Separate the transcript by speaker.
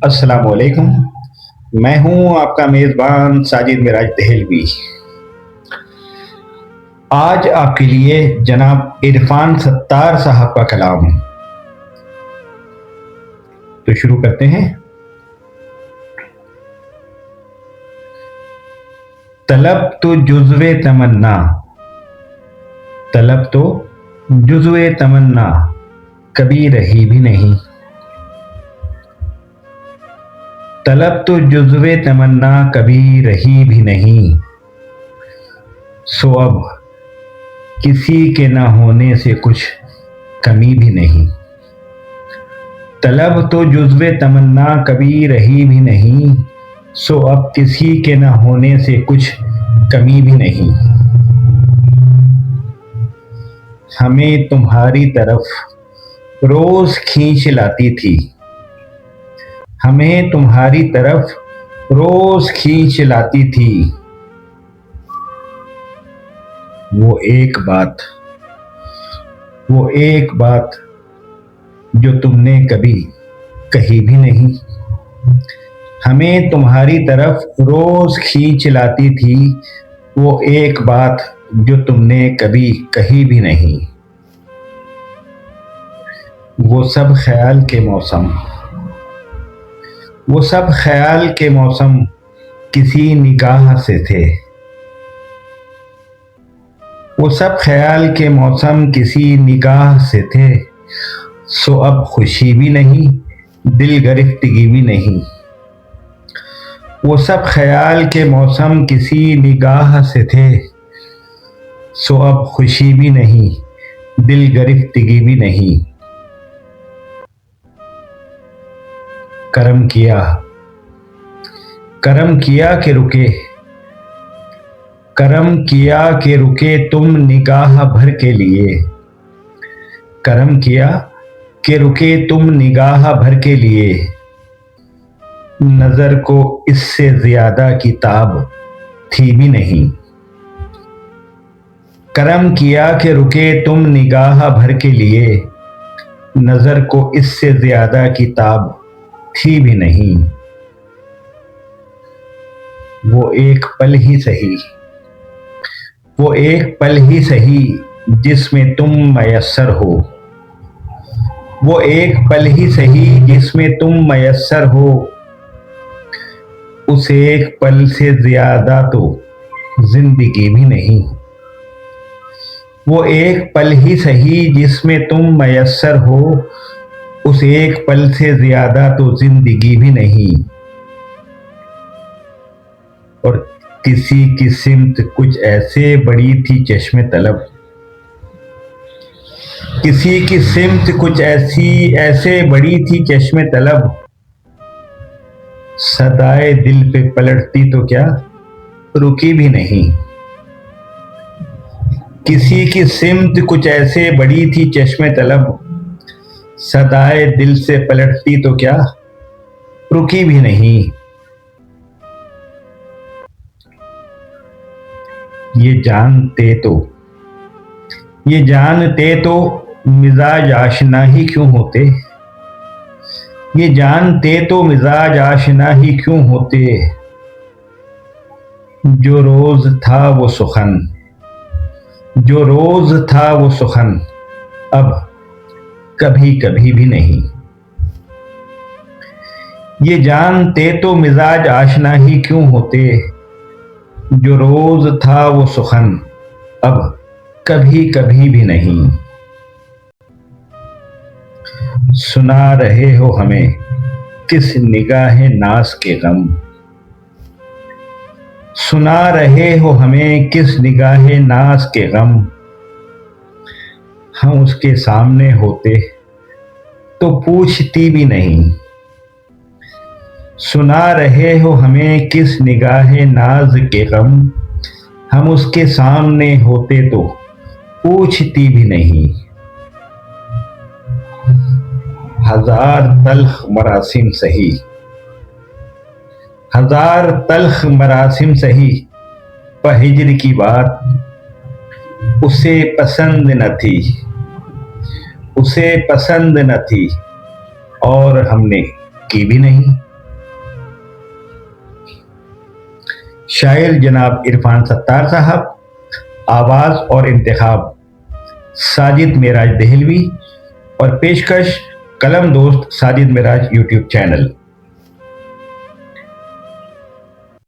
Speaker 1: अस्सलाम वालेकुम। मैं हूं आपका मेज़बान साजिद मिराज दहलवी। आज आपके लिए जनाब इरफान सत्तार साहब का कलाम। तो शुरू करते हैं। तलब तो जुज़्वे तमन्ना, तलब तो जुज़्वे तमन्ना कभी रही भी नहीं। तलब तो जुज़्वे तमन्ना कभी रही भी नहीं। सो अब किसी के न होने से कुछ कमी भी नहीं। तलब तो जुज़्वे तमन्ना कभी रही भी नहीं। सो अब किसी के न होने से कुछ कमी भी नहीं। हमें तुम्हारी तरफ रोज खींच लाती थी, हमें तुम्हारी तरफ रोज खींच लाती थी। वो एक बात, वो एक बात जो तुमने कभी कही भी नहीं। हमें तुम्हारी तरफ रोज खींच लाती थी, वो एक बात जो तुमने कभी कही भी नहीं। वो सब ख्याल के मौसम, वो सब ख्याल के मौसम किसी निगाह से थे। वो सब ख्याल के मौसम किसी निगाह से थे। सो अब खुशी भी नहीं, दिल गिरफ्तगी भी नहीं। वो सब ख्याल के मौसम किसी निगाह से थे। सो अब खुशी भी नहीं, दिल गिरफ्तगी भी नहीं। करम किया, करम किया कि रुके, करम किया कि रुके तुम निगाह भर के लिए। करम किया कि रुके तुम निगाह भर के लिए। नजर को इससे ज्यादा की ताब थी भी नहीं। करम किया कि रुके तुम निगाह भर के लिए। नजर को इससे ज्यादा की ताब थी भी नहीं। वो एक पल ही सही, वो एक पल ही सही जिसमें तुम मयस्सर हो। वो एक पल ही सही जिसमें तुम मयस्सर हो। उस एक पल से ज्यादा तो जिंदगी भी नहीं। वो एक पल ही सही जिसमें तुम मयस्सर हो। उस एक पल से ज्यादा तो जिंदगी भी नहीं। और किसी की सिमत कुछ ऐसे बड़ी थी चश्मे तलब, किसी की सिमत कुछ ऐसे बड़ी थी चश्मे तलब। सदाए दिल पे पलटती तो क्या रुकी भी नहीं। किसी की सिमत कुछ ऐसे बड़ी थी चश्मे तलब। सदाए दिल से पलटती तो क्या रुकी भी नहीं। ये जानते तो, ये जानते तो मिजाज आशना ही क्यों होते। ये जानते तो मिजाज आशना ही क्यों होते। जो रोज था वो सुखन, जो रोज था वो सुखन अब कभी कभी भी नहीं। ये जानते तो मिजाज आशना ही क्यों होते। जो रोज था वो सुखन अब कभी कभी भी नहीं। सुना रहे हो हमें किस निगाहे नाज के गम, सुना रहे हो हमें किस निगाहे नाज के गम। हम उसके सामने होते तो पूछती भी नहीं। सुना रहे हो हमें किस निगाहे नाज के गम। हम उसके सामने होते तो पूछती भी नहीं। हजार तल्ख मरासिम सही, हजार तल्ख मरासिम सही पर हिज्र की बात उसे पसंद न थी, उसे पसंद न थी और हमने की भी नहीं। शायर जनाब इरफान सत्तार साहब, आवाज़ और इंतखाब साजिद मेराज दहलवी और पेशकश कलम दोस्त साजिद मेराज यूट्यूब चैनल।